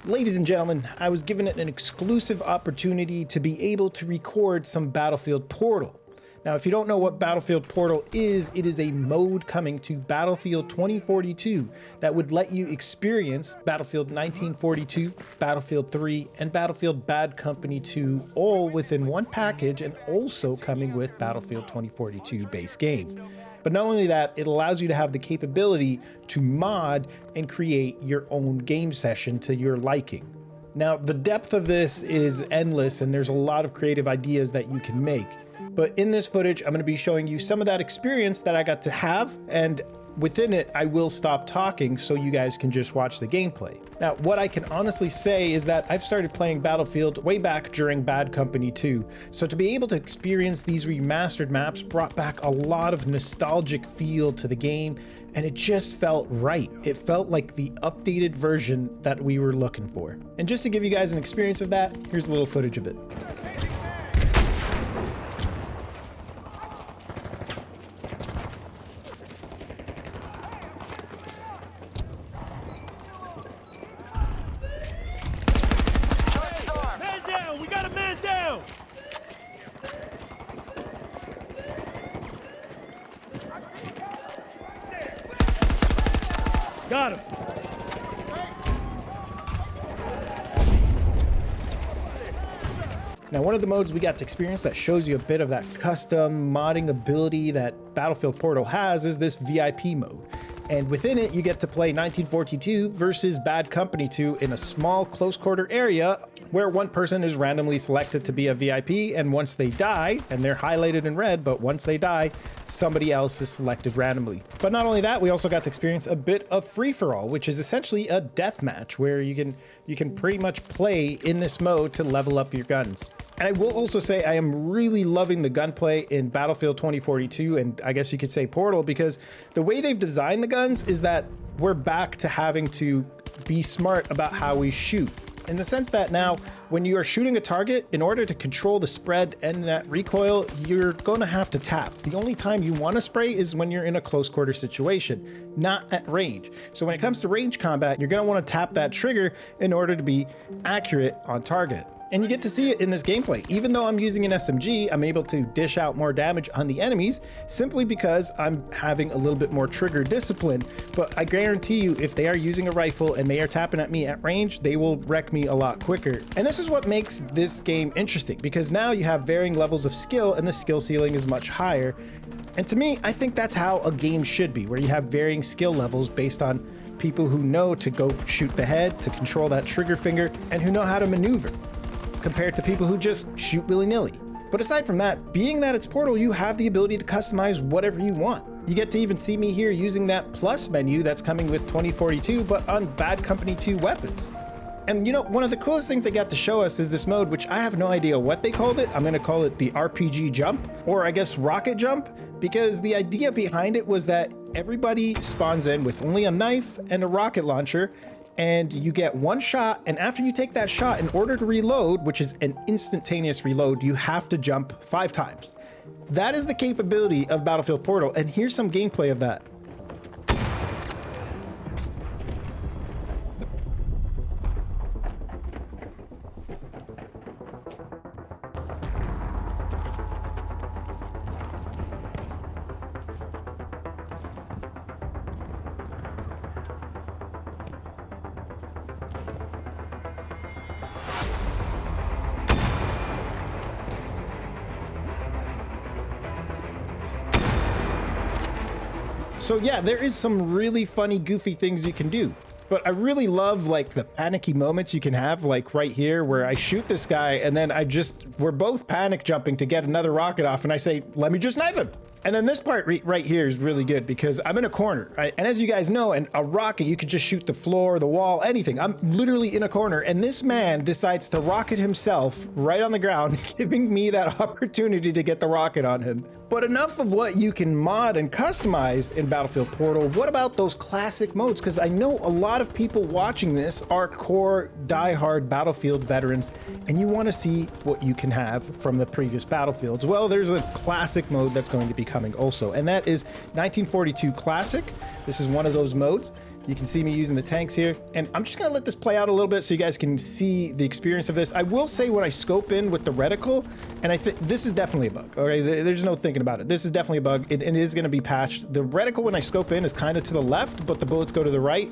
Ladies and gentlemen, I was given an exclusive opportunity to be able to record some Battlefield Portal. Now, if you don't know what Battlefield Portal is, it is a mode coming to Battlefield 2042 that would let you experience Battlefield 1942, Battlefield 3, and Battlefield Bad Company 2 all within one package, and also coming with Battlefield 2042 base game. But not only that, it allows you to have the capability to mod and create your own game session to your liking. Now, the depth of this is endless, and there's a lot of creative ideas that you can make. But in this footage, I'm going to be showing you some of that experience that I got to have, and within it, I will stop talking so you guys can just watch the gameplay. Now, what I can honestly say is that I've started playing Battlefield way back during Bad Company 2, so to be able to experience these remastered maps brought back a lot of nostalgic feel to the game, and it just felt right. It felt like the updated version that we were looking for. And just to give you guys an experience of that, here's a little footage of it. Got him. Now, one of the modes we got to experience that shows you a bit of that custom modding ability that Battlefield Portal has is this VIP mode. And within it, you get to play 1942 versus Bad Company 2 in a small close quarter area where one person is randomly selected to be a VIP, and once they die, and they're highlighted in red, but once they die, somebody else is selected randomly. But not only that, we also got to experience a bit of free-for-all, which is essentially a death match where you can pretty much play in this mode to level up your guns. And I will also say I am really loving the gunplay in Battlefield 2042, and I guess you could say Portal, because the way they've designed the guns is that we're back to having to be smart about how we shoot. In the sense that now, when you are shooting a target, in order to control the spread and that recoil, you're going to have to tap. The only time you want to spray is when you're in a close quarter situation, not at range. So when it comes to range combat, you're going to want to tap that trigger in order to be accurate on target. And you get to see it in this gameplay. Even though I'm using an SMG, I'm able to dish out more damage on the enemies simply because I'm having a little bit more trigger discipline. But I guarantee you, if they are using a rifle and they are tapping at me at range, they will wreck me a lot quicker. And this is what makes this game interesting, because now you have varying levels of skill and the skill ceiling is much higher. And to me, I think that's how a game should be, where you have varying skill levels based on people who know to go shoot the head, to control that trigger finger, and who know how to maneuver, compared to people who just shoot willy-nilly. But aside from that, being that it's Portal, you have the ability to customize whatever you want. You get to even see me here using that plus menu that's coming with 2042, but on Bad Company 2 weapons. And you know, one of the coolest things they got to show us is this mode, which I have no idea what they called it. I'm gonna call it the RPG jump, or I guess rocket jump, because the idea behind it was that everybody spawns in with only a knife and a rocket launcher, and you get one shot, and after you take that shot, in order to reload, which is an instantaneous reload, you have to jump 5 times. That is the capability of Battlefield Portal, and here's some gameplay of that. So yeah, there is some really funny, goofy things you can do. But I really love like the panicky moments you can have, like right here where I shoot this guy and then we're both panic jumping to get another rocket off, and I say, let me just knife him. And then this part right here is really good because I'm in a corner, right? And as you guys know, and a rocket, you could just shoot the floor, the wall, anything. I'm literally in a corner, and this man decides to rocket himself right on the ground, giving me that opportunity to get the rocket on him. But enough of what you can mod and customize in Battlefield Portal. What about those classic modes? Because I know a lot of people watching this are core die-hard Battlefield veterans, and you want to see what you can have from the previous Battlefields. Well, there's a classic mode that's going to be coming also, and that is 1942 Classic. This is one of those modes. You can see me using the tanks here, and I'm just gonna let this play out a little bit so you guys can see the experience of this. I will say when I scope in with the reticle, and I think this is definitely a bug, okay? There's no thinking about it. This is definitely a bug. It is gonna be patched. The reticle when I scope in is kind of to the left, but the bullets go to the right.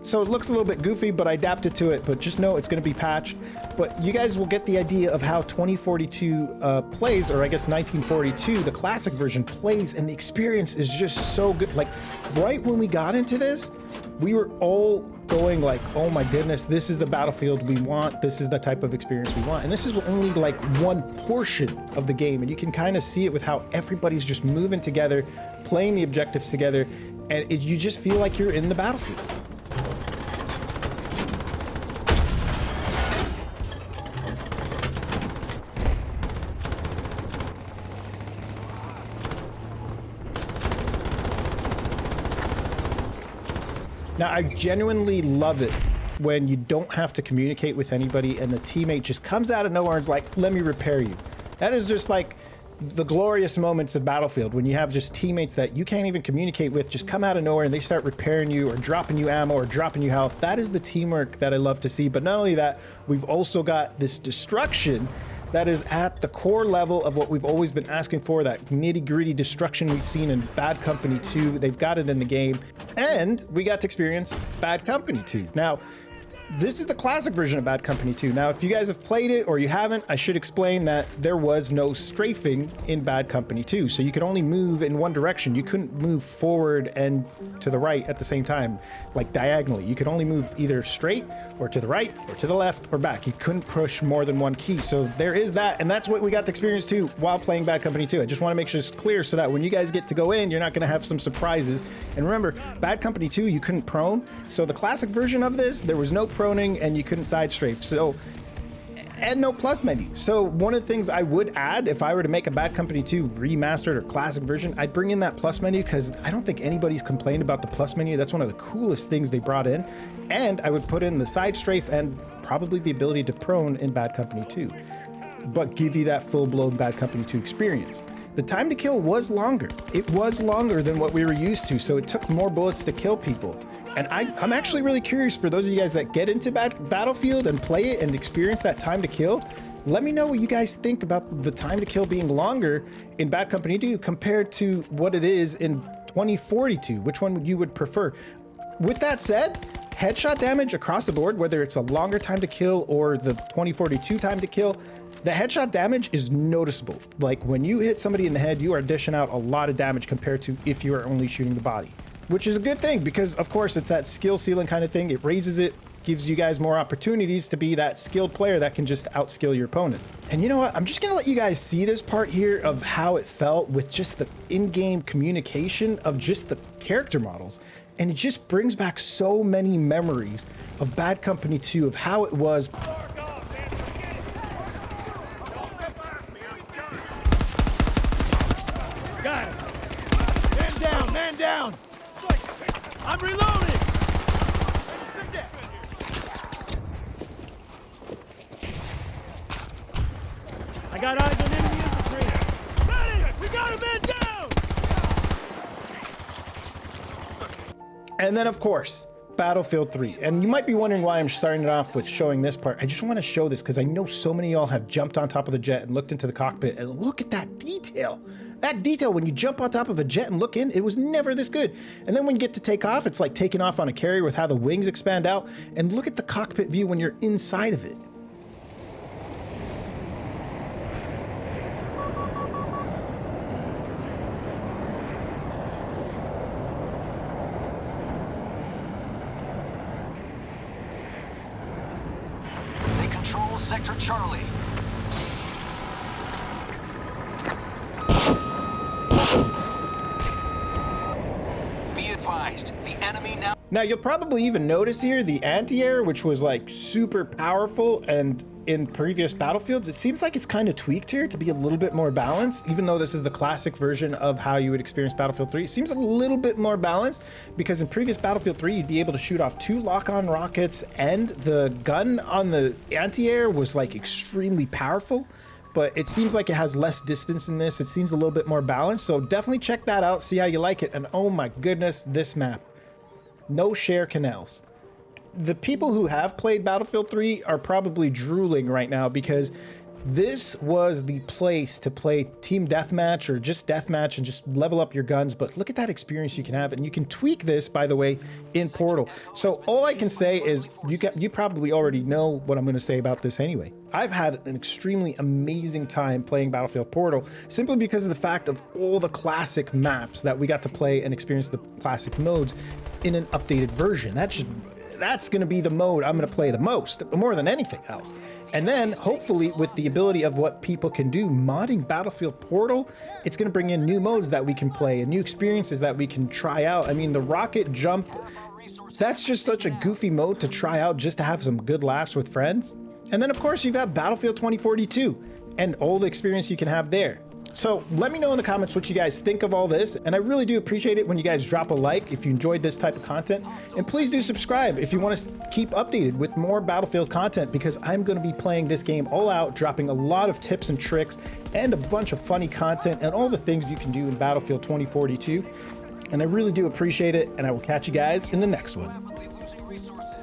So it looks a little bit goofy, but I adapted to it, but just know it's going to be patched. But you guys will get the idea of how 2042 plays, or I guess 1942, the classic version plays, and the experience is just so good. Like, right when we got into this, we were all going like, oh my goodness, this is the Battlefield we want. This is the type of experience we want. And this is only like one portion of the game, and you can kind of see it with how everybody's just moving together, playing the objectives together, and you just feel like you're in the Battlefield. Now, I genuinely love it when you don't have to communicate with anybody and the teammate just comes out of nowhere and is like, let me repair you. That is just like the glorious moments of Battlefield when you have just teammates that you can't even communicate with just come out of nowhere and they start repairing you or dropping you ammo or dropping you health. That is the teamwork that I love to see. But not only that, we've also got this destruction that is at the core level of what we've always been asking for, that nitty-gritty destruction we've seen in Bad Company 2. They've got it in the game, and we got to experience Bad Company 2. Now, this is the classic version of Bad Company 2. Now, if you guys have played it or you haven't, I should explain that there was no strafing in Bad Company 2. So you could only move in one direction. You couldn't move forward and to the right at the same time, like diagonally. You could only move either straight or to the right or to the left or back. You couldn't push more than one key. So there is that. And that's what we got to experience too while playing Bad Company 2. I just want to make sure it's clear so that when you guys get to go in, you're not going to have some surprises. And remember, Bad Company 2, you couldn't prone. So the classic version of this, there was no proning and you couldn't side strafe. So, and no plus menu. So one of the things I would add if I were to make a Bad Company 2 remastered or classic version, I'd bring in that plus menu because I don't think anybody's complained about the plus menu. That's one of the coolest things they brought in. And I would put in the side strafe and probably the ability to prone in Bad Company 2, but give you that full-blown Bad Company 2 experience. The time to kill was longer. It was longer than what we were used to, so it took more bullets to kill people. And I'm actually really curious for those of you guys that get into Battlefield and play it and experience that time to kill. Let me know what you guys think about the time to kill being longer in Bad Company 2 compared to what it is in 2042. Which one you would prefer? With that said, headshot damage across the board, whether it's a longer time to kill or the 2042 time to kill, the headshot damage is noticeable. Like when you hit somebody in the head, you are dishing out a lot of damage compared to if you are only shooting the body. Which is a good thing because, of course, it's that skill ceiling kind of thing. It raises it, gives you guys more opportunities to be that skilled player that can just outskill your opponent. And you know what? I'm just going to let you guys see this part here of how it felt with just the in-game communication of just the character models. And it just brings back so many memories of Bad Company 2, of how it was. Got him. Man down, man down. I'm reloading! I got eyes on enemy infantry! Medic! We got a man down! And then, of course, Battlefield 3. And you might be wondering why I'm starting it off with showing this part. I just want to show this because I know so many of y'all have jumped on top of the jet and looked into the cockpit and look at that detail. That detail, when you jump on top of a jet and look in, it was never this good. And then when you get to take off, it's like taking off on a carrier with how the wings expand out. And look at the cockpit view when you're inside of it. They control Sector Charlie. The enemy Now you'll probably even notice here the anti-air, which was like super powerful, and in previous Battlefields, it seems like it's kind of tweaked here to be a little bit more balanced, even though this is the classic version of how you would experience Battlefield 3. It seems a little bit more balanced because in previous Battlefield 3, you'd be able to shoot off 2 lock-on rockets, and the gun on the anti-air was like extremely powerful. But it seems like it has less distance in this. It seems a little bit more balanced. So definitely check that out, see how you like it. And oh my goodness, this map. no share canals. The people who have played Battlefield 3 are probably drooling right now because this was the place to play team deathmatch or just deathmatch and just level up your guns. But look at that experience you can have, and you can tweak this, by the way, in Portal. So all I can say is you probably already know what I'm going to say about this anyway. I've had an extremely amazing time playing Battlefield Portal simply because of the fact of all the classic maps that we got to play and experience the classic modes in an updated version. That's going to be the mode I'm going to play the most, more than anything else. And then hopefully with the ability of what people can do modding Battlefield Portal, it's going to bring in new modes that we can play and new experiences that we can try out. I mean, the rocket jump, that's just such a goofy mode to try out just to have some good laughs with friends. And then of course you've got Battlefield 2042 and all the experience you can have there. So let me know in the comments what you guys think of all this, and I really do appreciate it when you guys drop a like if you enjoyed this type of content, and please do subscribe if you want to keep updated with more Battlefield content, because I'm going to be playing this game all out, dropping a lot of tips and tricks and a bunch of funny content and all the things you can do in Battlefield 2042, and I really do appreciate it, and I will catch you guys in the next one. Rapidly losing resources.